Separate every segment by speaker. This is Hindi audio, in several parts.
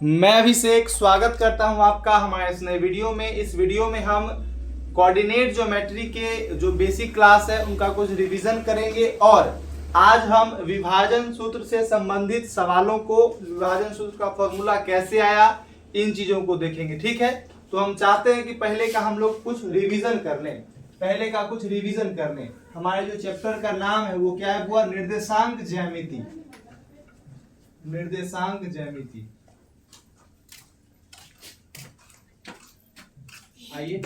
Speaker 1: मैं अभिषेक स्वागत करता हूं आपका हमारे इस नए वीडियो में। इस वीडियो में हम कोऑर्डिनेट ज्योमेट्री के जो बेसिक क्लास है उनका कुछ रिवीजन करेंगे और आज हम विभाजन सूत्र से संबंधित सवालों को, विभाजन सूत्र का फॉर्मूला कैसे आया, इन चीजों को देखेंगे। ठीक है, तो हम चाहते हैं कि पहले का हम लोग कुछ रिवीजन कर लें। हमारे जो चैप्टर का नाम है वो क्या है? वो निर्देशांक ज्यामिति। आइए,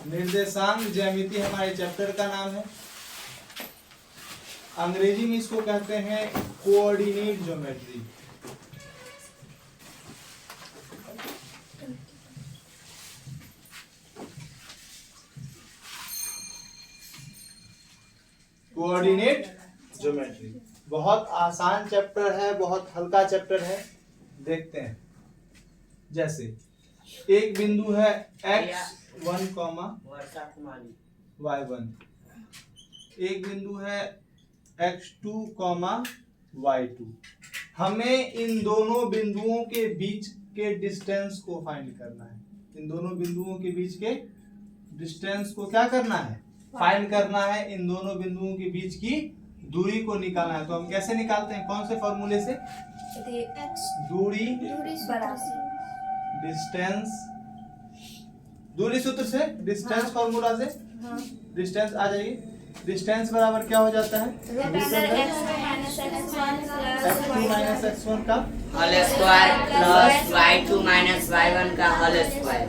Speaker 1: निर्देशांक ज्यामिति हमारे चैप्टर का नाम है। अंग्रेजी में इसको कहते हैं कोऑर्डिनेट ज्योमेट्री। कोऑर्डिनेट ज्योमेट्री बहुत आसान चैप्टर है, बहुत हल्का चैप्टर है। देखते हैं, जैसे एक बिंदु है x1, y1, एक बिंदु है x2, y2। हमें इन दोनों बिंदुओं के बीच के डिस्टेंस को फाइंड करना है। इन दोनों बिंदुओं के बीच के डिस्टेंस को क्या करना है? फाइंड करना है। इन दोनों बिंदुओं के बीच की दूरी को निकालना है। तो हम कैसे निकालते हैं? कौन से फॉर्मूले से? दूरी डिस्टेंस, दूरी सूत्र से, डिस्टेंस फॉर्मूला से। डिस्टेंस आ जाइए। डिस्टेंस बराबर क्या हो जाता है? x2 माइनस x1 का
Speaker 2: whole square plus y2 minus y1 का होल स्क्वायर।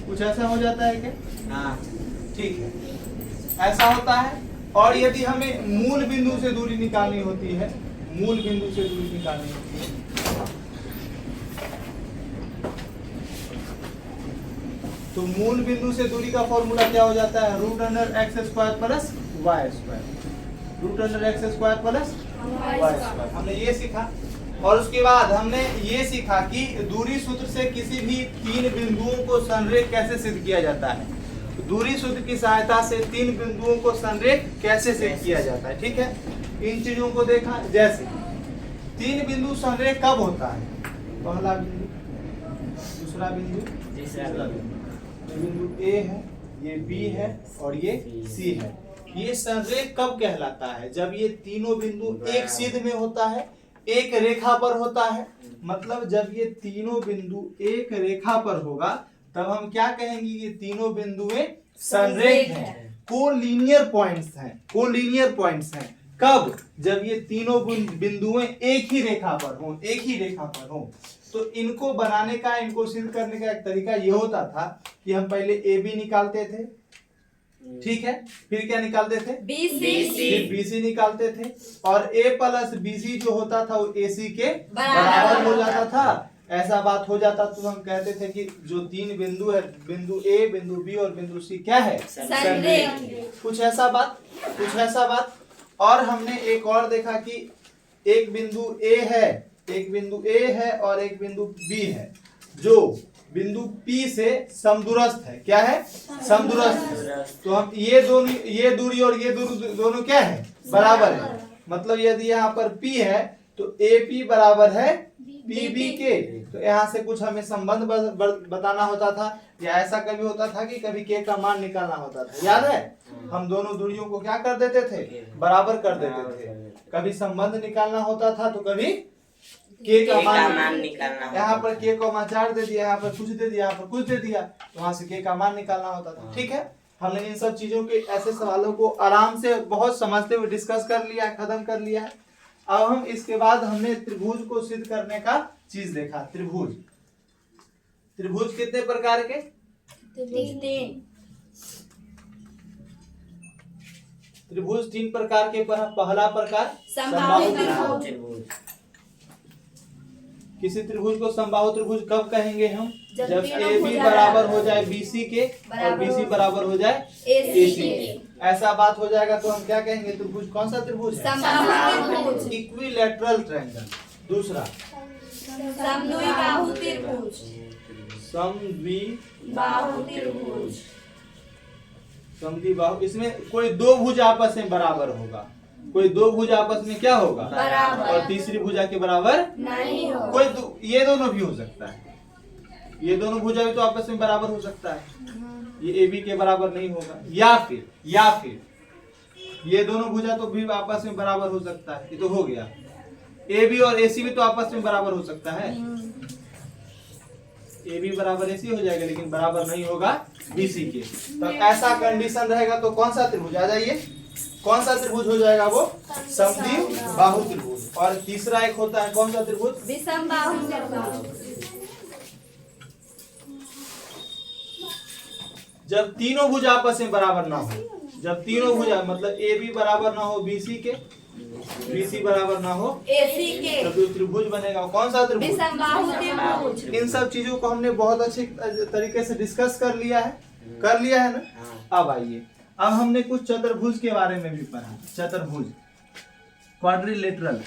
Speaker 1: कुछ ऐसा हो जाता है क्या?
Speaker 2: हाँ,
Speaker 1: ठीक है, ऐसा होता है। और यदि हमें मूल बिंदु से दूरी निकालनी होती है, तो मूल बिंदु से दूरी का फॉर्मूला क्या हो जाता है? √x² plus y²। √x² plus y²। हमने ये सीखा। और उसके बाद हमने ये सीखा कि दूरी सूत्र से किसी भी तीन बिंदुओं को संरेख कैसे सिद्ध किया जाता है। दूरी सूत्र की सहायता से तीन बिंदुओं को संरेख कैसे सिद्ध किया जाता है। ठीक है, इन चीजों को देखा। जैसे तीन बिंदु संरेख कब होता है? पहला बिंदु, दूसरा बिंदु, तीसरा बिंदु। ये बिंदु A है, ये B है और ये C है। ये संरेख कब कहलाता है? जब ये तीनों बिंदु एक सीध में होता है, एक रेखा पर होता है। मतलब जब ये तीनों बिंदु एक रेखा पर होगा तब हम क्या कहेंगे? ये तीनों बिंदुएं संरेख हैं, कोलिनियर पॉइंट्स हैं। कब? जब ये तीनों बिंदुएं एक ही रेखा पर हो। तो इनको बनाने का, इनको सिद्ध करने का एक तरीका ये होता था कि हम पहले AB निकालते थे। ठीक है, फिर क्या निकालते थे? फिर BC निकालते थे। और A प्लस BC जो होता था वो AC के बराबर हो जाता था। ऐसा बात हो जाता तो हम कहते थे कि जो तीन बिंदु है, बिंदु A, बिंदु B और बिंदु C क्या है? संरेख। कुछ ऐसा बात। और हमने एक और देखा कि एक बिंदु A है और एक बिंदु B है जो बिंदु P से समदूरस्थ है। क्या है? समदूरस्थ है। तो हम ये दूरी और ये दूरी दोनों क्या है? बराबर है। मतलब यदि यहाँ पर P है तो AP बराबर है PB के। तो यहाँ से कुछ हमें संबंध बताना होता था, या ऐसा कभी होता था कि कभी K का मान निकालना होता था। याद है? हम दोनों दूरियों को क्या कर देते थे? बराबर कर देते थे। कभी संबंध निकालना होता था तो कभी K का मान निकालना। यहाँ पर K को 4 दे दिया, यहाँ पर कुछ दे दिया, यहाँ पर कुछ दे दिया, तो वहां से K का मान निकालना होता था। ठीक है, हमने इन सब चीजों के, ऐसे सवालों को आराम से बहुत समझते हुए डिस्कस कर लिया है, खत्म कर लिया है। अब हम इसके बाद हमने त्रिभुज को सिद्ध करने का चीज देखा। त्रिभुज कितने प्रकार के? त्रिभुज 3 प्रकार के। पहला प्रकार समबाहु त्रिभुज। किसी त्रिभुज को समबाहु त्रिभुज कब कहेंगे हम? जब AB बराबर हो जाए BC के और BC बराबर हो जाए AC के। ऐसा बात हो जाएगा तो हम क्या कहेंगे? त्रिभुज कौन सा त्रिभुज है? Equilateral triangle. दूसरा समद्विबाहु त्रिभुज। समद्वि बाहु, इसमें कोई दो भुज आपस में बराबर होगा, कोई दो भुज आपस में क्या होगा
Speaker 2: बराबर।
Speaker 1: और तीसरी भुजा के बराबर
Speaker 2: नहीं होगा।
Speaker 1: कोई ये दोनों भी हो सकता है, ये दोनों भुजा भी तो आपस में बराबर हो सकता है, ये ए बी के बराबर नहीं होगा। या फिर ये दोनों भुजा तो भी आपस में बराबर हो सकता है, ये तो हो गया। ए बी और ए सी भी तो आपस में बराबर हो सकता है, ए बी बराबर ए सी हो जाएगा, लेकिन बराबर नहीं होगा बी सी के। तो ऐसा कंडीशन रहेगा तो कौन सा त्रिभुज आ जाइए, कौन सा त्रिभुज हो जाएगा वो समद्वि बाहु त्रिभुज। और तीसरा एक होता है कौन सा त्रिभुज,
Speaker 2: विषम बाहु त्रिभुज।
Speaker 1: जब तीनों भुज आपस में बराबर ना हो, जब तीनों भुजा मतलब ए बी बराबर ना हो बी सी के, बी सी बराबर ना हो
Speaker 2: AC के,
Speaker 1: तो जो त्रिभुज बनेगा कौन सा त्रिभुज,
Speaker 2: विषम बाहु त्रिभुज।
Speaker 1: इन सब चीजों को हमने बहुत अच्छे तरीके से डिस्कस कर लिया है ना। अब आइए, अब हमने कुछ चतुर्भुज के बारे में भी पढ़ा, चतुर्भुज क्वाड्रिलेटरल।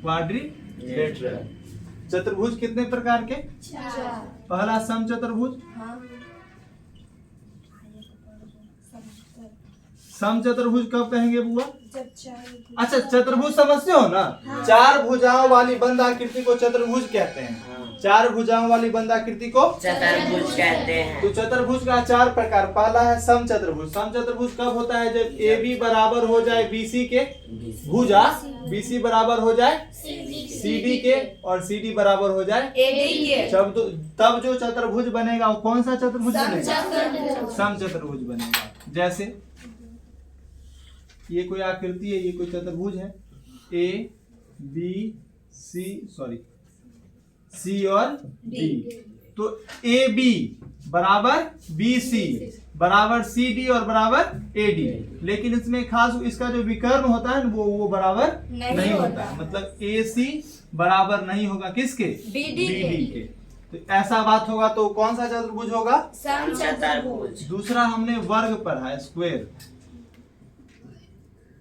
Speaker 1: क्वाड्रिलेटरल चतुर्भुज कितने प्रकार के, पहला समचतुर्भुज, समचतुर्भुज कब कहेंगे बुआ, अच्छा चतुर्भुज समझते हो ना, चार भुजाओं वाली बंद आकृति को चतुर्भुज कहते हैं, चार भुजाओं वाली बंद आकृति को
Speaker 2: चतुर्भुज कहते हैं।
Speaker 1: तो चतुर्भुज का चार प्रकार, पहला है समचतुर्भुज। समचतुर्भुज कब होता है, जब ए बी बराबर हो जाए बीसी के, भुजा बीसी बराबर हो जाए सीडी के और सीडी बराबर हो जाए
Speaker 2: AD के।
Speaker 1: तब जो चतुर्भुज बनेगा वो कौन सा चतुर्भुज बनेगा, समचतुर्भुज बनेगा। जैसे ये कोई आकृति है, ये कोई चतुर्भुज है, A B C sorry C और डी, तो ए बी बराबर बी सी बराबर सी डी और बराबर ए डी। लेकिन इसमें खास इसका जो विकर्ण होता है वो बराबर नहीं होता है, मतलब ए सी बराबर नहीं होगा किसके,
Speaker 2: BD
Speaker 1: के। तो ऐसा बात होगा तो कौन सा चतुर्भुज होगा,
Speaker 2: समचतुर्भुज।
Speaker 1: दूसरा हमने वर्ग पढ़ा है, स्क्वायर।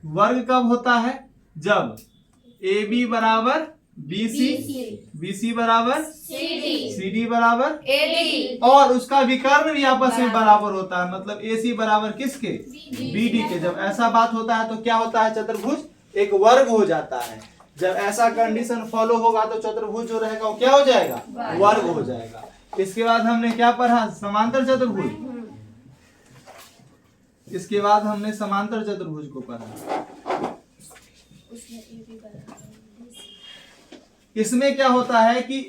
Speaker 1: वर्ग कब होता है, जब ए बी बराबर बी सी बराबर सी डी बराबर
Speaker 2: AD
Speaker 1: और उसका विकर्ण भी आपस में बराबर होता है, मतलब ए सी बराबर किसके, बी डी के। जब ऐसा बात होता है तो क्या होता है, चतुर्भुज एक वर्ग हो जाता है। जब ऐसा कंडीशन फॉलो होगा तो चतुर्भुज जो रहेगा वो क्या हो जाएगा, वर्ग हो जाएगा। इसके बाद हमने क्या पढ़ा, समांतर चतुर्भुज। इसके बाद हमने समांतर चतुर्भुज को पढ़ा। इसमें क्या होता है कि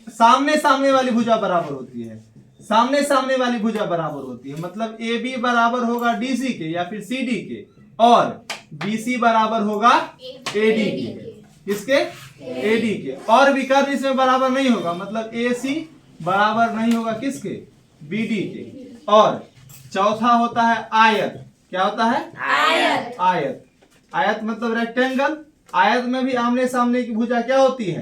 Speaker 1: सामने सामने वाली भुजा बराबर होती है, सामने सामने वाली भुजा बराबर होती है, मतलब ए बी बराबर होगा डी सी के या फिर सी डी के, और बी सी बराबर होगा ए डी के, किसके, ए डी के। और विकर्ण इसमें बराबर नहीं होगा, मतलब ए सी बराबर नहीं होगा किसके, बी डी के। और चौथा होता है आयत। क्या होता है,
Speaker 2: आयत।
Speaker 1: आयत मतलब रेक्टेंगल। आयत में भी आमने सामने की भुजा क्या होती है,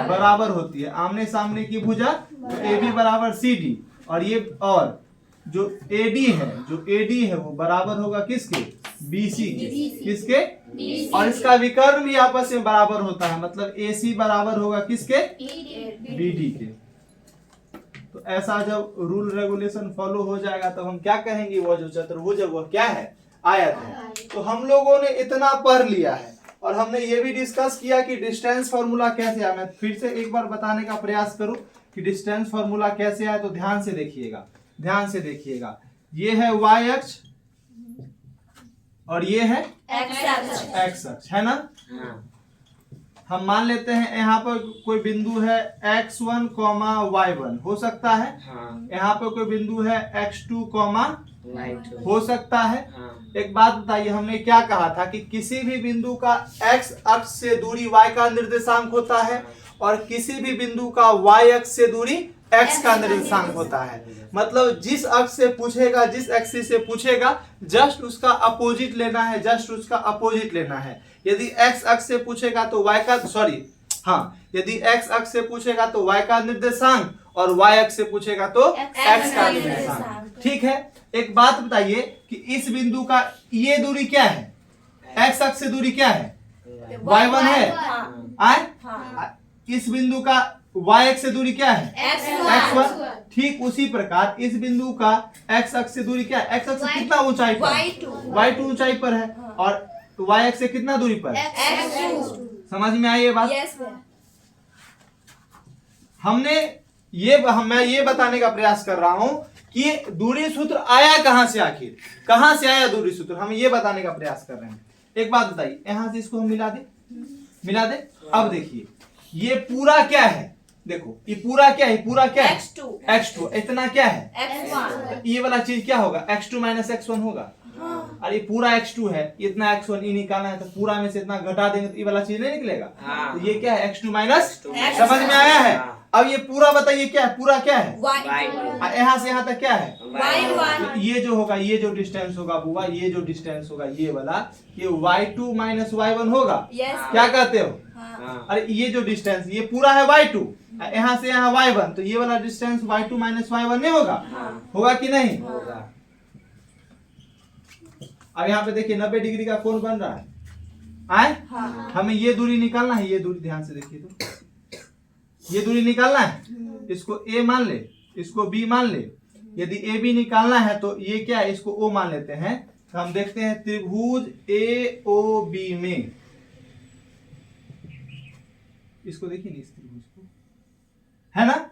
Speaker 1: बराबर होती है। आमने सामने की भुजा तो ए बी बराबर सी डी, और ये और जो ए डी है, जो ए डी है वो बराबर होगा किसके, बी सी के, किसके, और इसका विकर्ण भी आपस में बराबर होता है, मतलब ए सी बराबर होगा किसके, बी डी के। तो ऐसा जब रूल रेगुलेशन फॉलो हो जाएगा तब हम क्या कहेंगे, वो जो चतुर्भुज है वो क्या है, आयत है। तो हम लोगों ने इतना पढ़ लिया है और हमने ये भी डिस्कस किया कि डिस्टेंस फॉर्मूला कैसे आया। मैं फिर से एक बार बताने का प्रयास करूं कि डिस्टेंस फॉर्मूला कैसे आया, तो ध्यान से देखिएगा, ध्यान से देखिएगा। ये है y अक्ष और ये है x अक्ष, है ना। हम मान लेते हैं यहाँ पर कोई बिंदु है x1, y1 हो सकता है, यहाँ पर कोई बिंदु है x2, हो सकता है। एक बात बताइए, हमने क्या कहा था कि किसी भी बिंदु का x अक्ष से दूरी y का निर्देशांक होता है और किसी भी बिंदु का y अक्ष से दूरी x का निर्देशांक होता है। मतलब जिस अक्ष से पूछेगा, जिस एक्सिस से पूछेगा, जस्ट उसका अपोजिट लेना है, जस्ट उसका अपोजिट लेना है। यदि x अक्ष से पूछेगा तो y का यदि x अक्ष से पूछेगा तो y का निर्देशांक और y अक्ष से पूछेगा तो x का निर्देशांक। ठीक है, एक बात बताइए कि इस बिंदु का ये दूरी क्या है, एक्स अक्ष से दूरी क्या है? y1 है। आए? इस बिंदु का y अक्ष से दूरी क्या है? x1। ठीक उसी प्रकार इस बिंदु का x अक्ष से दूरी क्या है? x अक्ष से कितना ऊंचाई पर? y2 ऊंचाई पर है। और y अक्ष से कितना दूरी पर? समझ में आई ये बात? मैं ये बताने का प्रयास कर रहा हूं कि दूरी सूत्र आया कहां से, आखिर कहां से आया दूरी सूत्र, हम ये बताने का प्रयास कर रहे हैं। एक बात बताइए, यहां से इसको हम मिला दे। अब देखिए ये पूरा क्या है? देखो ये पूरा क्या है? पूरा क्या है? x2। इतना क्या है? x1। ये वाला चीज क्या होगा? x2 माइनस x1 होगा। अरे पूरा x2 है, इतना x1 ये निकालना है तो पूरा में से इतना घटा देंगे तो ये वाला चीज नहीं निकलेगा। तो ये क्या है? x2 minus. समझ में आया है? अब ये पूरा बताइए क्या है? पूरा क्या है? यहाँ से यहाँ तक क्या है? तो ये जो होगा, ये जो डिस्टेंस होगा बुआ, ये जो डिस्टेंस होगा ये वाला, ये y2 माइनस y1 होगा। क्या कहते हो? अरे ये जो डिस्टेंस, ये पूरा है y2, यहाँ से यहाँ y1, तो ये वाला डिस्टेंस y2 माइनस y1 नहीं होगा? होगा कि नहीं? अब यहाँ पे देखिए 90 डिग्री का कोण बन रहा है। हमें ये दूरी निकालना है। ये दूरी ध्यान से देखिए, तो ये दूरी निकालना है। इसको a मान ले, इसको b मान ले। यदि a b निकालना है तो ये क्या है? इसको o मान लेते हैं। तो हम देखते हैं त्रिभुज AOB में, इसको देखिए इस त्रिभुज को, है ना?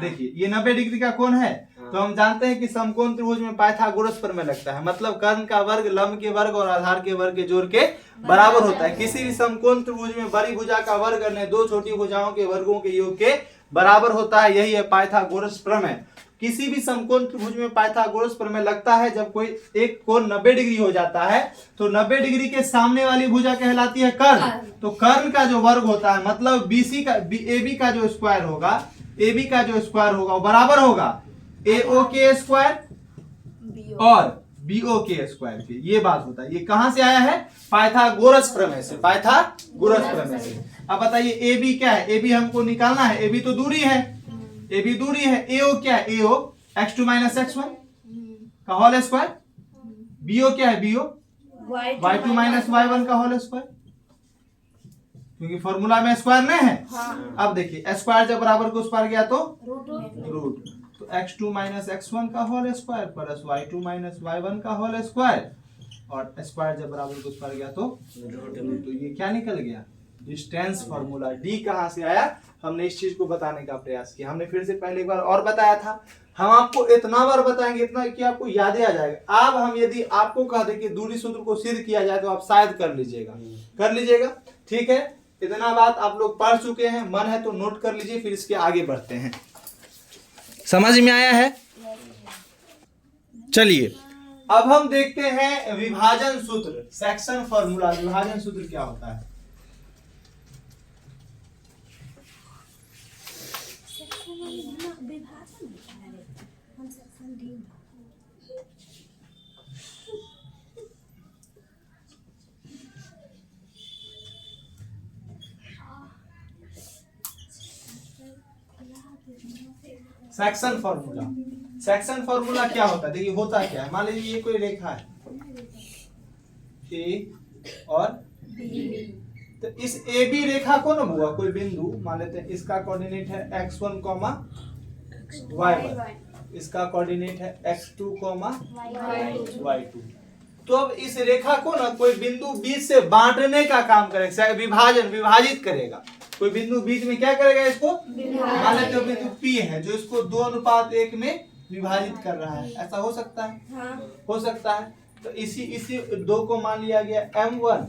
Speaker 1: देखिए ये 90 डिग्री का कोण है। तो हम जानते हैं कि समकोण त्रिभुज में पाइथागोरस प्रमेय लगता है, मतलब कर्ण का वर्ग लंब के वर्ग और आधार के वर्ग के जोड़ के बराबर होता है। किसी भी समकोण त्रिभुज में बड़ी भुजा का वर्ग अन्य दो छोटी भुजाओं के वर्गों के योग के बराबर होता है। यही है पाइथागोरस प्रमेय। किसी भी समकोण त्रिभुज में पाइथागोरस प्रमेय लगता है जब कोई एक कोण 90 डिग्री हो जाता है तो 90 डिग्री के सामने वाली भुजा कहलाती है कर्ण। तो कर्ण का जो वर्ग होता है, मतलब BC का AB का जो स्क्वायर होगा, AB का जो स्क्वायर होगा वो बराबर होगा AO के स्क्वायर और BO के स्क्वायर के। ये बात होता है। ये कहां से आया है? पाइथागोरस प्रमेय से। पाइथागोरस प्रमेय से। अब बताइए AB क्या है? AB हमको निकालना है। AB तो दूरी है, AB दूरी है। AO क्या है? AO x2 माइनस x1 का होल स्क्वायर। BO क्या है? BO y2 माइनस y1 का होल स्क्वायर, क्योंकि फॉर्मूला में स्क्वायर नहीं है। अब देखिए स्क्वायर जब बराबर को स्क्वायर गया तो रूट, तो x2 माइनस x1 का whole square plus y2 minus y1 का होल स्क्वायर, और स्क्वायर जब बराबर को स्क्वायर गया तो रूट। तो ये क्या निकल गया? Distance formula. डी कहां से आया? हमने इस चीज को बताने का प्रयास किया। हमने फिर से पहले एक बार और बताया था। हम आपको इतना बार बताएंगे, इतना कि आपको याद आ जाएगा। अब हम यदि आपको कह दें कि दूरी सूत्र को सिद्ध किया जाए तो आप शायद कर लीजिएगा। ठीक है, इतना बात आप लोग पढ़ चुके हैं। मन है तो नोट कर लीजिए, फिर इसके आगे बढ़ते हैं। समझ में आया है? चलिए अब हम देखते हैं विभाजन सूत्र, सेक्शन फॉर्मूला। विभाजन सूत्र क्या होता है? Section formula. सेक्शन फॉर्मूला क्या होता है? देखिए होता क्या है, मान लीजिए ये कोई रेखा है ए और बी, तो इस ए बी रेखा को ना हुआ कोई बिंदु मान लेते हैं, इसका कोऑर्डिनेट है x1, y1, इसका कोऑर्डिनेट है x2, y2। तो अब इस रेखा को ना कोई बिंदु बीच से बांटने का काम करेगा, विभाजित करेगा। कोई बिंदु बीच में क्या करेगा? इसको मान लेते हो बिंदु P है जो इसको 2:1 में विभाजित कर रहा है। ऐसा हो सकता है? हो सकता है। तो इसी दो को मान लिया गया M1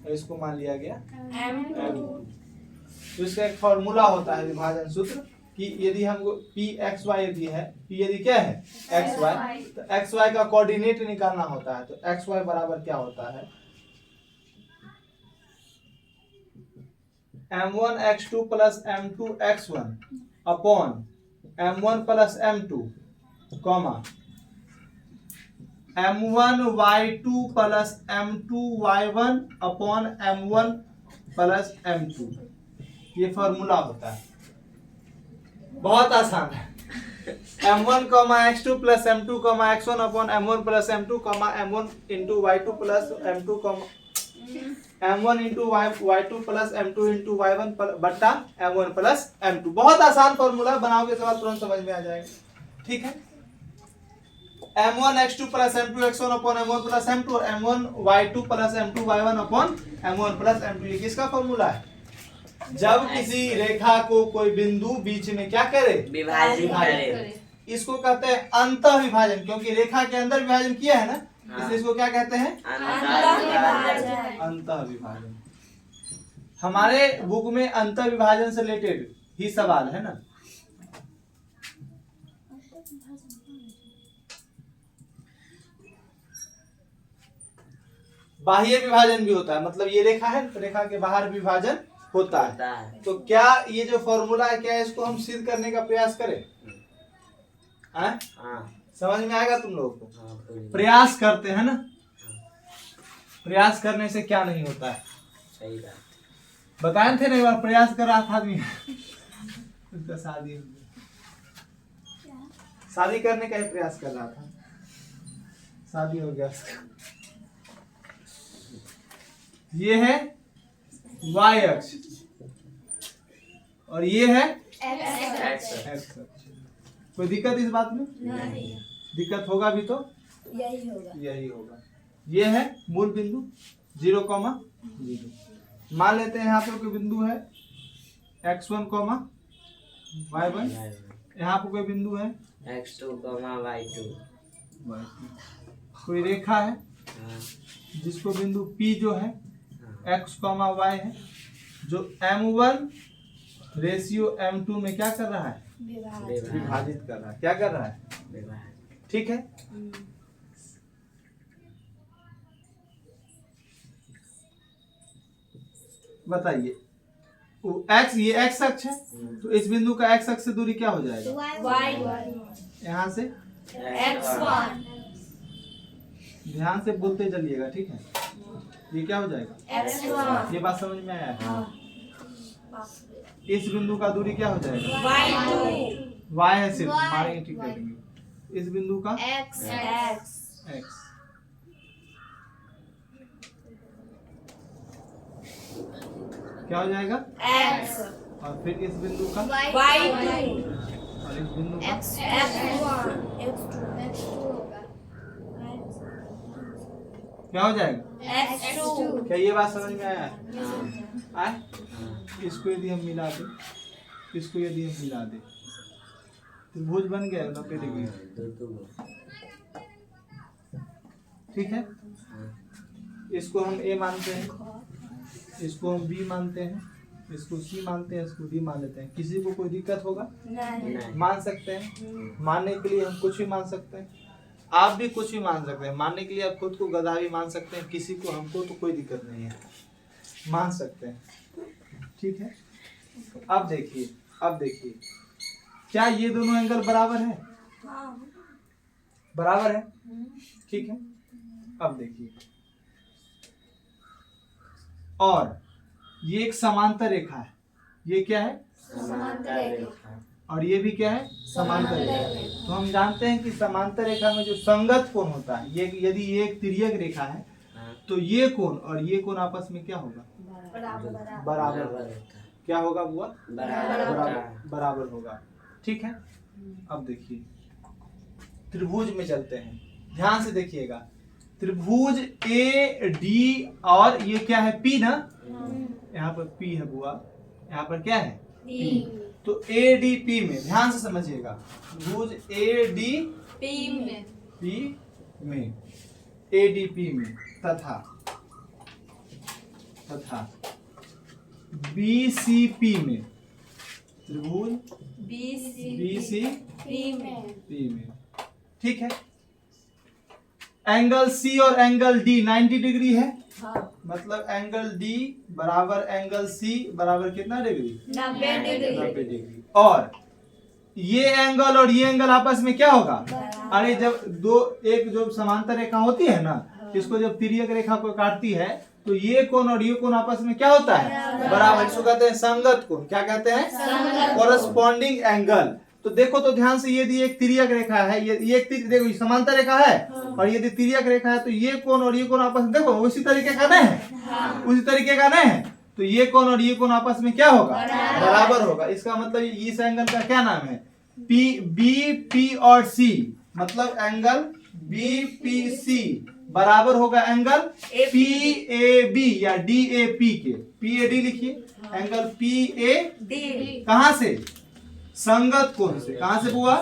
Speaker 1: और इसको मान लिया गया M2। तो इसका एक फॉर्मूला होता है विभाजन सूत्र कि यदि हमको PXY यदि है, P यदि क्या है? XY, तो XY का कोऑर्डिनेट निकालना होता है। तो XY बराबर क्या होता है? M1 x2 plus M2 x1 upon M1 plus M2 comma M1 y2 plus M2 y1 upon M1 plus M2। ये फॉर्मूला होता है, बहुत आसान है। M1 x2 plus M2 x1 upon M1 plus M2 M1 into y2 plus M2 m1 into y2 plus m2 into y1 बट्टा m1 प्लस m2। बहुत आसान फॉर्मूला, बनाओगे सवाल तुरंत समझ में आ जाएगा। ठीक है, m1 x2 plus m2 x1 upon m1 plus m2 और m1 y2 plus m2 y1 upon m1 plus m2। ये किसका फॉर्मूला है? जब किसी रेखा को कोई बिंदु बीच में क्या करे?
Speaker 2: विभाजित करे।
Speaker 1: इसको कहते हैं अंतः विभाजन, क्योंकि रेखा के अंदर विभाजन किया है ना, इसलिए इसको क्या कहते हैं? अंतः विभाजन। हमारे बुक में अंतः विभाजन से रिलेटेड ही सवाल है ना। बाह्य विभाजन भी होता है, मतलब ये रेखा है तो रेखा के बाहर विभाजन होता है। तो क्या ये जो फॉर्मूला है, क्या इसको हम सिद्ध करने का प्रयास करें? समझ में आएगा तुम लोगों को? प्रयास करते हैं ना, प्रयास करने से क्या नहीं होता है।
Speaker 2: सही बात।
Speaker 1: बताए थे ना एक बार, प्रयास कर रहा था आदमी उसका शादी शादी करने का ही प्रयास कर रहा था, शादी हो गया उसका। ये है y अक्ष और ये है x अक्ष। कोई दिक्कत इस बात में?
Speaker 3: नहीं।
Speaker 1: दिक्कत होगा भी तो यही होगा। ये है मूल बिंदु 0,0। मान लेते हैं यहाँ पर कोई बिंदु है x1, y1। यहाँ पर कोई बिंदु है
Speaker 2: x2, y2।
Speaker 1: कोई रेखा है जिसको बिंदु P जो है x, y है, जो m1 रेशियो m2 में क्या कर रहा है? विभाजित कर रहा है। क्या कर रहा है? ठीक है। बताइए, x, ये x अक्ष है, तो इस बिंदु का x अक्ष से दूरी क्या हो जाएगा? यहाँ से
Speaker 3: x1।
Speaker 1: ध्यान से बोलते चलिएगा, ठीक है। ये क्या हो जाएगा?
Speaker 3: x1।
Speaker 1: ये बात समझ में आया है? इस बिंदु का दूरी क्या हो जाएगा?
Speaker 3: y2।
Speaker 1: y है सिर्फ, मारेंगे ठीक कर देंगे। इस बिंदु का
Speaker 3: x।
Speaker 1: x। क्या हो जाएगा?
Speaker 3: x।
Speaker 1: और फिर इस बिंदु का
Speaker 3: y2।
Speaker 1: और इस बिंदु का क्या हो जाएगा?
Speaker 3: x2।
Speaker 1: क्या ये बात समझ में आया? आए? इसको यदि हम मिला दे, इसको यदि हम मिला दे, त्रिभुज बन गया 90 डिग्री। ठीक है, इसको हम A मानते हैं, इसको हम B मानते हैं, इसको C मानते हैं, इसको D मान लेते हैं। किसी को कोई दिक्कत होगा?
Speaker 3: नहीं।
Speaker 1: मान सकते हैं। मानने के लिए हम कुछ भी मान सकते हैं, आप भी कुछ भी मान सकते हैं। मानने के लिए आप खुद को गधा भी मान सकते हैं, किसी को, हमको तो कोई दिक्कत नहीं है, मान सकते हैं। ठीक है, अब देखिए, अब देखिए, क्या ये दोनों एंगल बराबर है? बराबर है। ठीक है, अब देखिए, और ये एक समांतर रेखा है। ये क्या है?
Speaker 3: समांतर रेखा।
Speaker 1: और ये भी क्या है? समांतर रेखा। तो हम जानते हैं कि समांतर रेखा में जो संगत कोण होता है, ये यदि ये एक तिर्यक रेखा है तो ये कोण और ये कोण आपस में क्या होगा? बराबर। क्या होगा बुआ? बराबर होगा। ठीक है, अब देखिए, त्रिभुज में चलते हैं, ध्यान से देखिएगा। त्रिभुज ए डी और ये क्या है? पी ना, यहाँ पर पी है बुआ, यहाँ पर क्या है? पी। तो ए डी पी में, ध्यान से समझिएगा, त्रिभुज ए डी पी में, ए डी पी में तथा बी सी पी में, त्रिभुज बी सी पी में। ठीक है, एंगल सी और एंगल डी 90 डिग्री है। मतलब एंगल डी बराबर एंगल सी बराबर कितना डिग्री? 90 डिग्री। और ये एंगल और ये एंगल आपस में क्या होगा? अरे जब एक जो समांतर रेखा होती है ना, इसको जब तिर्यक रेखा को काटती है तो ये कोण और ये कोण आपस में क्या होता है? बराबर। इसको कहते हैं संगत कोण। क्या कहते हैं? Corresponding angle. तो देखो तो ध्यान से, यदि एक तिर्यक रेखा है, ये एक देखो समांतर रेखा है, और यदि तिर्यक रेखा है तो ये कोण और ये कोण आपस में देखो उसी तरीके का नहीं है, उसी तरीके का नहीं है, तो ये कोण और ये कोण आपस में क्या होगा, बराबर होगा। इसका मतलब इस एंगल का क्या नाम है, पी, बी पी और सी, मतलब एंगल बी पी सी बराबर होगा एंगल पी ए बी या डी ए पी के। पी ए डी लिखिए, एंगल पी ए डी कहां से, संगत कोण से। कहां से बुआ,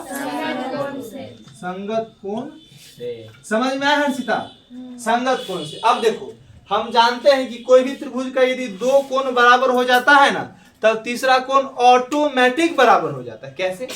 Speaker 1: संगत कोण से। समझ में आया हर्षिता, संगत कोण से। अब देखो हम जानते हैं कि कोई भी त्रिभुज का यदि दो कोण बराबर हो जाता है ना, तब तीसरा कोण ऑटोमेटिक बराबर हो जाता है। कैसे,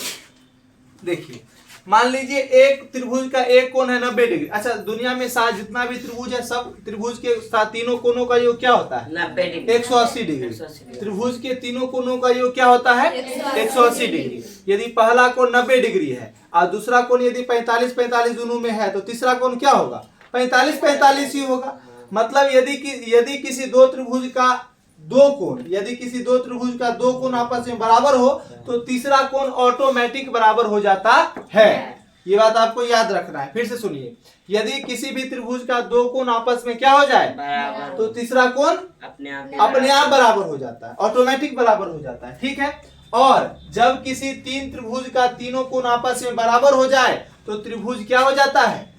Speaker 1: देखिए मान लीजिए एक त्रिभुज का एक कोण है 90 डिग्री। अच्छा, दुनिया में साथ जितना भी त्रिभुज है, सब त्रिभुज के साथ तीनों कोणों का योग क्या होता है,
Speaker 2: 90 डिग्री,
Speaker 1: 180 डिग्री। त्रिभुज के तीनों कोणों का योग क्या होता है, 180 डिग्री। यदि पहला कोण 90 डिग्री है और दूसरा कोण यदि 45-45 दोनों में है, तो तीसरा कोण क्या होगा, 45-45 ही होगा। मतलब यदि किसी दो त्रिभुज का दो कोण, यदि किसी दो त्रिभुज का दो कोण आपस में बराबर हो, तो तीसरा कोण ऑटोमेटिक बराबर हो जाता है। ये बात आपको याद रखना है। फिर से सुनिए, यदि किसी भी त्रिभुज का दो कोण आपस में क्या हो जाए
Speaker 2: बराबर,
Speaker 1: तो तीसरा कोण अपने आप बराबर हो जाता है, ऑटोमेटिक बराबर हो जाता है। ठीक है, और जब किसी तीन त्रिभुज का तीनों कोण आपस में बराबर हो जाए, तो त्रिभुज क्या हो जाता है,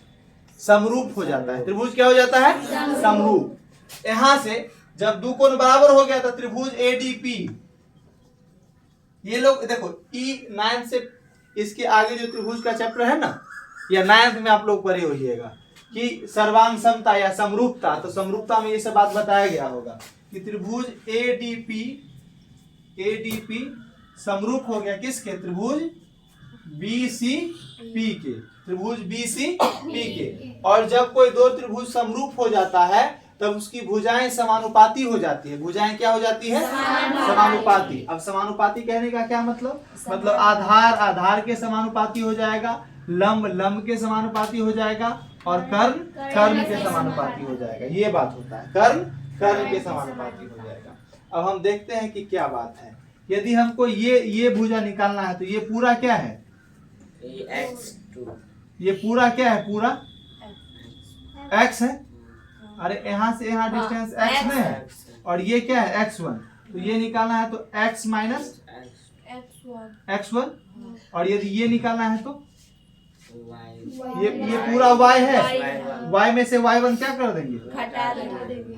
Speaker 1: समरूप हो जाता है। त्रिभुज क्या हो जाता है, समरूप। यहां से जब दो कोण बराबर हो गया, तो त्रिभुज एडीपी, ये लोग देखो E9 से इसके आगे जो त्रिभुज का चैप्टर है ना, या 9th में आप लोग पढ़े होइएगा कि सर्वांग समता या समरूपता, तो समरूपता में ये सब बात बताया गया होगा कि त्रिभुज एडीपी समरूप हो गया किसके, त्रिभुज बीसीपी के, त्रिभुज बीसीपी के। और जब कोई दो त्रिभुज समरूप हो जाता है, तब उसकी भुजाएं समानुपाती हो जाती है। भुजाएं क्या हो जाती है, समानुपाती। अब समानुपाती कहने का क्या मतलब, आधार आधार के समानुपाती हो जाएगा, लंब लंब के समानुपाती हो जाएगा, और कर्ण कर्ण के समानुपाती हो जाएगा। ये बात होता है, कर्ण कर्ण के समानुपाती हो जाएगा। अब हम देखते हैं कि क्या बात है। यदि हमको ये भुजा निकालना है, तो ये पूरा क्या है,
Speaker 2: x2,
Speaker 1: ये पूरा क्या है, पूरा x है। अरे यहाँ से यहाँ डिस्टेंस x में है, और ये क्या है, x1। तो ये निकालना है तो x माइनस x1, और यदि ये निकालना है तो ये पूरा y है, y में से y1 क्या कर देंगे,
Speaker 3: घटा देंगे।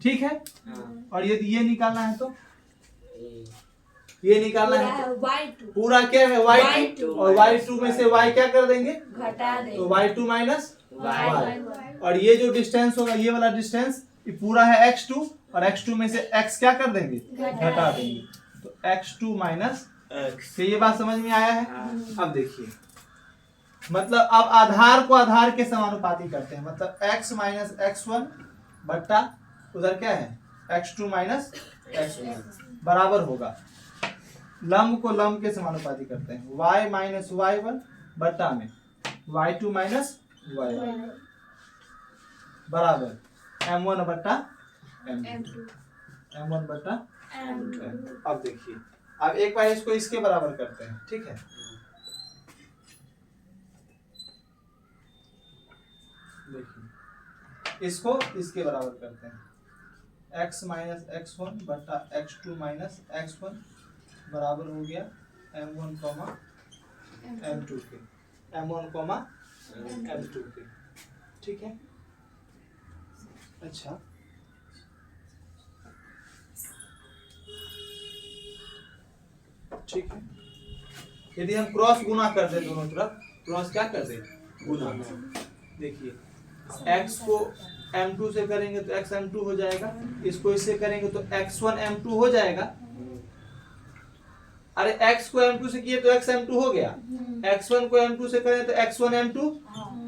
Speaker 1: ठीक है। और यदि ये निकालना है तो ये निकालना है तो पूरा क्या है, y2, और y2 में से y क्या कर देंगे,
Speaker 3: घटा देंगे,
Speaker 1: तो y2 माइनस y। और ये जो डिस्टेंस होगा, ये वाला डिस्टेंस, ये पूरा है x2, और x2 में से x क्या कर देंगे, घटा देंगे, तो x2 माइनस x। तो ये बात समझ में आया है। अब देखिए, मतलब अब आधार को आधार के समानुपाती करते हैं, मतलब x माइनस x1 बट्टा उधर क्या है, x2 माइनस x1 बराबर होगा, लंब को लंब के समानुपाती करते हैं, y माइनस y1 बट्टा में y2 माइनस y1 बराबर m1 बट्टा m2, m1 बट्टा m2। अब देखिए, अब एक बार इसको इसके बराबर करते हैं, ठीक है। देखिए, इसको इसके बराबर करते हैं, x माइनस x1 बट्टा x2 माइनस x1 बराबर हो गया m1 कॉमा m2 के, m1 कॉमा m2 के, ठीक है। अच्छा, ठीक है। यदि हम क्रॉस गुना कर दे दोनों तरफ, क्रॉस क्या कर दे, गुना। देखिए, x को m2 से करेंगे तो x m2 हो जाएगा, इसको इससे करेंगे तो x1 m2 हो जाएगा। अरे x को m2 से किए तो x m2 हो गया, x1 को m2 से करें तो x1 m2,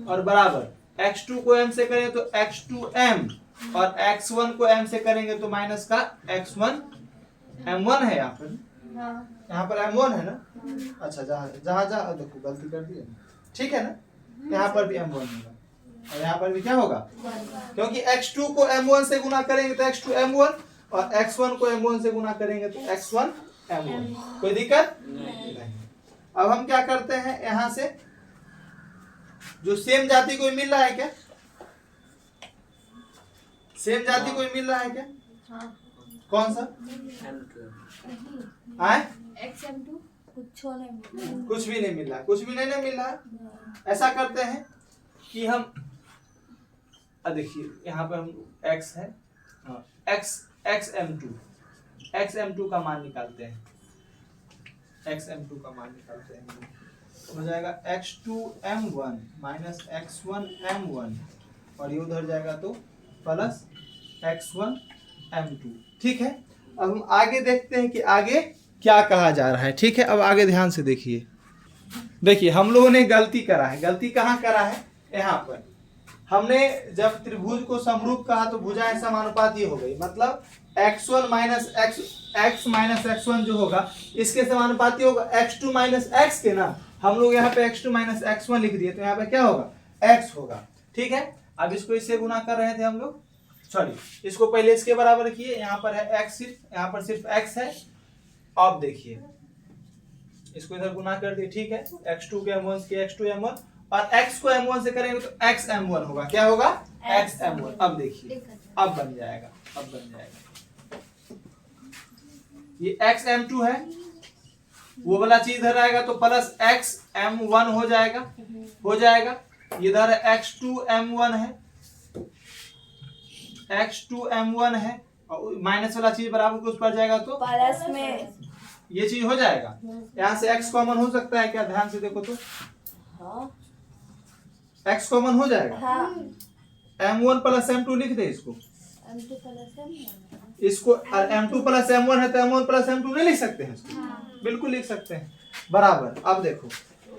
Speaker 1: और बराबर x2 को m से करें तो x2 m, और x1 को m से करेंगे तो माइनस का x1 m1 है यहाँ पर m1 है ना। अच्छा, जहाँ जहाँ देखो गलती कर दी है, ठीक है ना, यहाँ पर भी m1 होगा, और यहाँ पर भी क्या होगा, क्योंकि x2 को m1 से गुना करेंगे तो x2 m1, और x1 को m1 से गुना करेंगे तो x1 m1। कोई दिक्कत नहीं। अब हम क्या करते हैं, यहां से जो सेम जाति कोई मिल रहा है क्या, सेम जाति कोई मिल रहा है क्या?
Speaker 3: हाँ।
Speaker 1: कौन सा
Speaker 2: M2
Speaker 1: आए?
Speaker 3: XM2 कुछ नहीं मिला।
Speaker 1: कुछ भी नहीं मिल रहा, कुछ भी नहीं मिल रहा। ऐसा करते हैं कि हम देखिए यहाँ पे हम x है, xm2 का मान निकालते हैं, xm2 का मान निकालते हैं, हो जाएगा x2m1 माइनस x1m1 और ये उधर जाएगा तो प्लस x1m2। ठीक है, अब हम आगे देखते हैं कि आगे क्या कहा जा रहा है। ठीक है, अब आगे ध्यान से देखिए। देखिए हम लोगों ने गलती करा है। गलती कहाँ करा है? यहाँ पर हमने जब त्रिभुज को समरूप कहा तो भुजाएं समानुपाती हो गई, मतलब x1 minus x minus x1 जो होगा इसके समानुपाती होगा x2 माइनस x के ना। हम लोग यहाँ पे x2 माइनस x1 लिख दिए तो यहाँ पे क्या होगा? x होगा। ठीक है, अब इसको इससे गुना कर रहे थे हम लोग, सॉरी इसको पहले इसके बराबर किए, यहाँ पर है x, सिर्फ यहाँ पर सिर्फ x है। अब देखिए इसको इधर गुना कर दिए। ठीक है, x2 के m1 के x2 m1 और x को m1 से करेंगे तो x m1 होगा। क्या होगा? x m1। अब देखिए अब बन जाएगा, अब बन जाएगा, ये x m2 है, वो वाला चीज इधर आएगा तो प्लस x m1 हो जाएगा, हो जाएगा। इधर x2 m1 है, x2 m1 है और माइनस वाला चीज बराबर को उस पर जाएगा तो
Speaker 3: प्लस में
Speaker 1: ये चीज हो जाएगा। यहाँ से x कॉमन हो सकता है क्या? ध्यान से देखो तो
Speaker 3: हाँ
Speaker 1: x कॉमन हो जाएगा।
Speaker 3: हाँ
Speaker 1: m1 प्लस m2 लिख दे इसको,
Speaker 3: M2 प्लस M1
Speaker 1: इसको m2 प्लस m1 है तो m1 प्लस m2 नहीं लिख सकते हैं इसको? बिल्कुल लिख सकते हैं, बराबर। अब देखो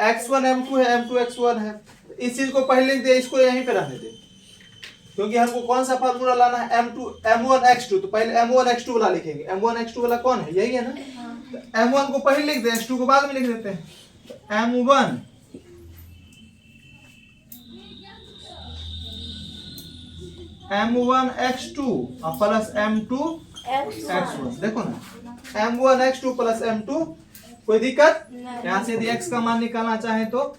Speaker 1: x1 m2 है, m2 x1 है, इस चीज को पहले लिख दे, इसको यहीं पे रहने दे, क्योंकि हमको कौन सा फार्मूला लाना है? m1 x2, तो पहले m1 x2 वाला लिखेंगे। m1 x2 वाला कौन है? यही है ना। तो m1 को पहले लिख दे, x2 को बाद में लिख देते हैं। तो m1 x2 और प्लस m2 x1। देखो ना m1 x2 प्लस m2, कोई दिक्कत? यहाँ से यदि x का मान निकालना चाहे तो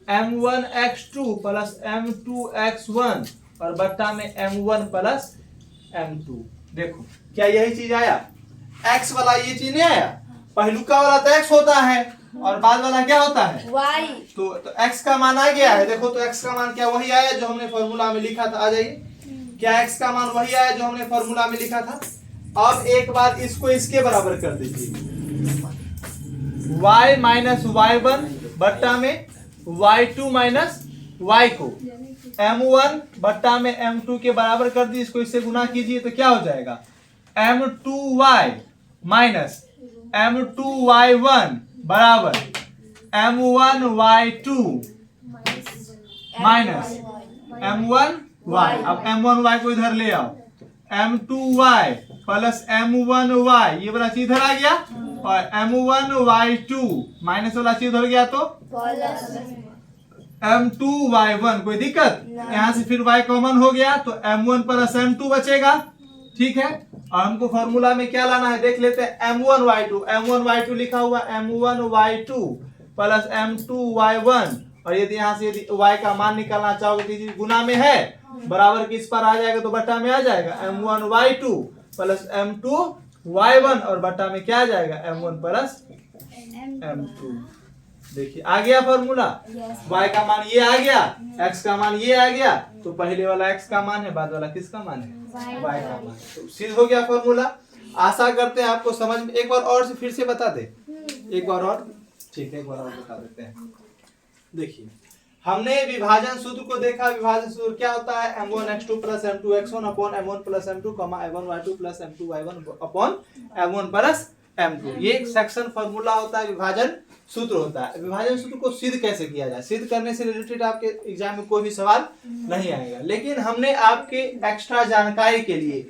Speaker 1: m1 x2 plus m2 x1 और बट्टा में m1 प्लस m2। देखो क्या यही चीज आया? x वाला ये चीज नहीं आया, पहलुका वाला तो x होता है और बाद वाला क्या होता है?
Speaker 3: Y।
Speaker 1: तो x का मान आ गया है। देखो तो x का मान क्या वही आया जो हमने फॉर्मूला में लिखा था? आ जाइए, क्या x का मान वही आया जो हमने फॉर्मूला में लिखा था? अब एक बार इसको इसके बराबर कर दीजिए, y माइनस y1 बट्टा में y2 माइनस y को m1 बट्टा में m2 के बराबर कर दी। इसको इससे गुना कीजिए तो क्या हो जाएगा? m2y माइनस m2y1 बराबर m1y2 माइनस m1y। अब m1y को इधर ले आओ, m2y प्लस m1y, ये वाला चीज इधर आ गया और m1y2 माइनस वाला चीज उधर गया तो m2y1। कोई दिक्कत? यहाँ से फिर y कॉमन हो गया तो m1 प्लस m2 बचेगा। ठीक है, और हमको फॉर्मूला में क्या लाना है देख लेते हैं। m1y2 लिखा हुआ m1y2 प्लस m2y1, और यदि यहाँ से यदि y का मान निकालना चाहोगे तो गुना में है, बराबर किस पर आ जाएगा? तो बट्टा में आ जाएगा m1y2 प्लस m2y1 और बट्टा में क्या आ जाएगा? m1 plus m2। देखिए आ गया फॉर्मूला, y का मान ये आ गया, x का मान ये आ गया, तो पहले वाला x का मान है, बाद वाला किसका मान है? y का मान। तो सिद्ध हो गया फॉर्मूला। आशा करते हैं आपको समझ में। एक बार और से फिर से बता दे, एक बार और, ठीक है एक बार और बता देते हैं। देखिए हमने विभाजन सूत्र को देखा। विभाजन सूत्र क्या होता है? m1 x2 plus m2 x1 upon m1 plus m2 m1 y2 plus m2 y1 upon m1 plus m2। ये एक सेक्शन फॉर्मूला होता है, विभाजन सूत्र होता है। विभाजन सूत्र को सिद्ध कैसे किया जाए, सिद्ध करने से रिलेटेड आपके एग्जाम में कोई भी सवाल नहीं आएगा, लेकिन हमने आपके एक्स्ट्रा जानकारी के लिए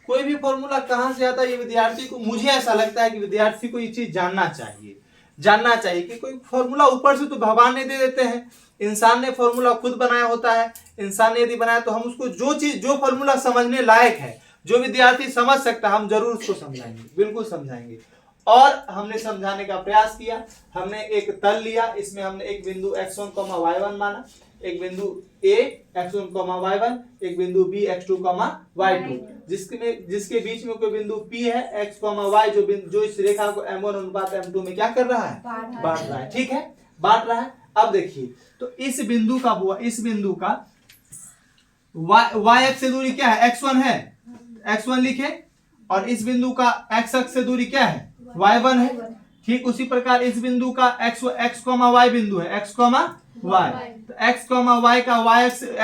Speaker 1: कोई भी फॉर्मूला कहाँ से आता है ये विद्यार्थी को, मुझे ऐसा लगता है कि विद्यार्थी को ये चीज जानना चाहिए कि कोई फॉर्मूला ऊपर से तो भगवान ने दे देते हैं, इंसान ने फॉर्मूला खुद बनाया होता है। इंसान ने यदि बनाया तो हम उसको जो फॉर्मूला समझने लायक है, जो विद्यार्थी समझ सकता है, हम जरूर उसको समझाएंगे, बिल्कुल समझाएंगे। और हमने समझाने का प्रयास किया। हमने एक तल लिया, इसमें हमने एक बिंदु x1, y1 माना, एक बिंदु A x1, y1, एक बिंदु B x2, y2, जिसके बीच में कोई बिंदु P है x, y, जो इस रेखा को m1 अनुपात m2 में क्या कर रहा है, बांट रहा है। ठीक है, बांट रहा है। अब देखिए, तो इस बिंदु का y अक्ष से दूरी क्या है, x1 है, x1 लिखे, और इस बिंदु का x अक्ष से दूरी क्या है, y1 है। ठीक उसी प्रकार इस बिंदु का x, y बिंदु है, x, y, तो x, y का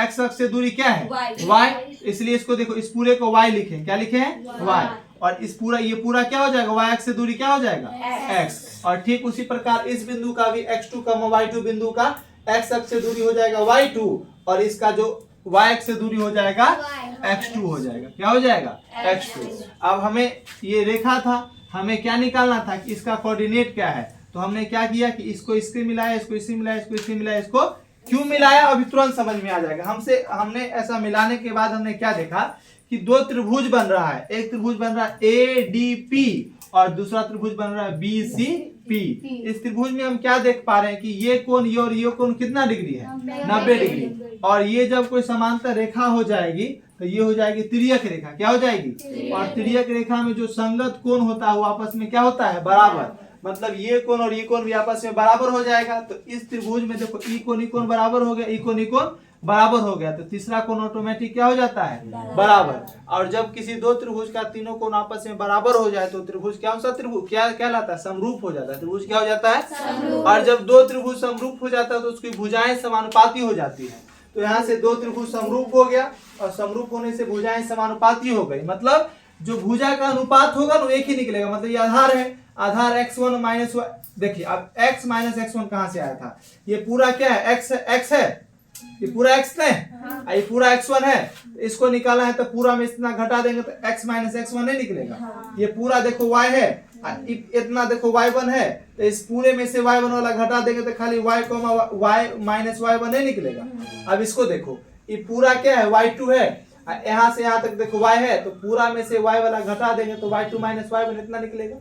Speaker 1: x अक्ष से दूरी क्या है, y, इसलिए इसको देखो, इस पूरे को y लिखे, क्या लिखे हैं, y, और इस पूरा, ये पूरा क्या हो जाएगा, y अक्ष से दूरी क्या हो जाएगा, x, और ठीक उसी प्रकार इस बिंदु का भी x2, y2 बिंदु का x अक्ष से दूरी हो जाएगा y2, और इसका जो y अक्ष से दूरी हो जाएगा x2 हो जाएगा, क्या हो जाएगा, x2। अब हमें ये रेखा था, हमें क्या निकालना था कि इसका कोऑर्डिनेट क्या है, तो हमने क्या किया कि इसको इससे मिलाया, इसको इससे मिलाया, इसको इससे मिलाया, इसको क्यों मिलाया अभी तुरंत समझ में आ जाएगा। हमने ऐसा मिलाने के बाद हमने क्या देखा कि दो त्रिभुज बन रहा है, एक त्रिभुज बन रहा है ADP और दूसरा त्रिभुज बन रहा है BCP। इस त्रिभुज में हम क्या देख पा रहे हैं कि ये कोण और ये कोण कितना डिग्री है, 90 डिग्री, और ये जब कोई समांतर रेखा हो जाएगी तो ये हो जाएगी तिर्यक रेखा, क्या हो जाएगी, और तिर्यक रेखा में जो संगत कोण होता है वो आपस में क्या होता है, बराबर, मतलब ये कोण और ये कोण भी आपस में बराबर हो जाएगा। तो इस त्रिभुज में देखो ई कोण बराबर हो गया, ई कोण बराबर हो गया, तो तीसरा कोण ऑटोमेटिक क्या हो जाता है, बराबर। और जब किसी दो त्रिभुज का तीनों कोण आपस में बराबर हो जाए तो त्रिभुज क्या सा त्रिभुज क्या कहलाता है, समरूप हो जाता है, त्रिभुज क्या हो जाता है, और जब दो त्रिभुज समरूप हो जाता है तो उसकी भुजाएं समानुपाती हो जाती है। तो यहाँ से दो त्रिभुज समरूप हो गया, और समरूप होने से भुजाएं समानुपाती हो गई, मतलब जो भुजा का अनुपात होगा वो एक ही निकलेगा, मतलब ये आधार है, आधार x1 माइनस, देखिए अब x माइनस x1 कहाँ से आया था, ये पूरा क्या है, x है, ये पूरा x है, ये पूरा x1 है, इसको निकाला है तो पूरा में इतना घटा देंगे तो x माइनस x1 नहीं निकलेगा। ये पूरा देखो y है, इतना देखो y1 है, तो इस पूरे में से y1 वाला घटा देंगे तो खाली y माइनस y1 नहीं निकलेगा। अब इसको देखो, ये पूरा क्या है, y2 है, यहाँ से यहाँ तक देखो y है, तो पूरा में से y वाला घटा देंगे तो y2 माइनस y1 इतना निकलेगा।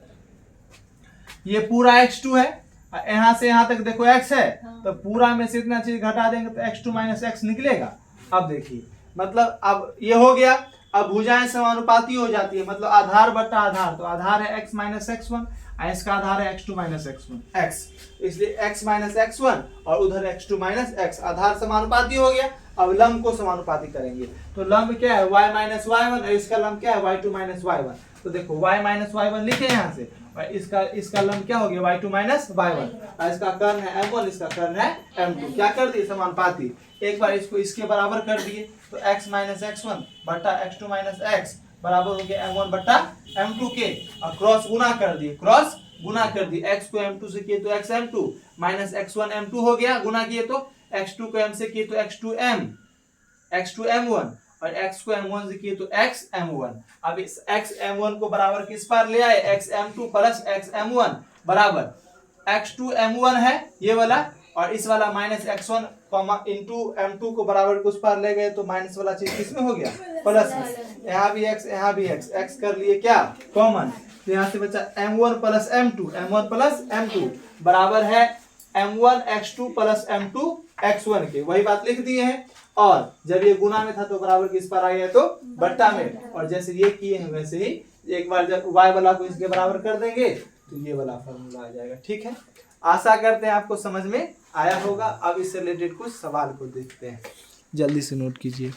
Speaker 1: ये पूरा x2 है, यहाँ से यहाँ तक देखो x है, तो पूरा में से इतना चीज घटा देंगे तो x2 माइनस x निकलेगा। अब देखिए, मतलब अब ये हो गया, अब भुजाएं समानुपाती हो जाती है, मतलब आधार बटा आधार, तो आधार है x माइनस x1, इसका आधार है x2 माइनस x, इसलिए x माइनस x1 और उधर x2 माइनस x, आधार समानुपाती हो गया। अब लंब को समानुपाती करेंगे, तो लंब क्या है, y माइनस y1, और इसका लंब क्या है, y2 माइनस y1। तो देखो y माइनस y1 लिखे यहाँ से, और इसका लंब क्या हो गया, y2 माइनस y1, और इसका कर्ण है m1, इसका कर्ण है m2, क्या कर दिए, समानुपाती। एक बार इसको इसके बराबर कर दिए तो x माइनस x1 बटा x2 माइनस x बराबर हो गया m1 बटा m2 के, और क्रॉस गुना कर दिए, x को m2 से किए तो x m2 minus x1 m2 हो गया, गुना किए तो x2 को m से किए तो x2 m1, और x को m1 से किए तो x m1। अब इस x m1 को बराबर किस पर ले आए, x m2 plus x m1 बराबर x2 m1 है ये वाला, और इस वाला माइनस x1 इंटू m2 को बराबर उस पर ले गए तो माइनस वाला चीज किसमें हो गया, प्लस में। यहाँ भी x, यहाँ भी x कर लिए क्या, कॉमन, तो यहाँ से बचा m1 प्लस m2 बराबर है m1 x2 plus m2 x1 के, वही बात लिख दिए हैं। और जब ये गुना में था तो बराबर किस पर आ गया, तो बट्टा में, और जैसे ये किए हैं वैसे ही एक बार जब y वाला को इसके बराबर कर देंगे तो ये वाला फॉर्मूला आ जाएगा। ठीक है, आशा करते हैं आपको समझ में आया होगा। अब इससे रिलेटेड कुछ सवाल को देखते हैं, जल्दी से नोट कीजिए।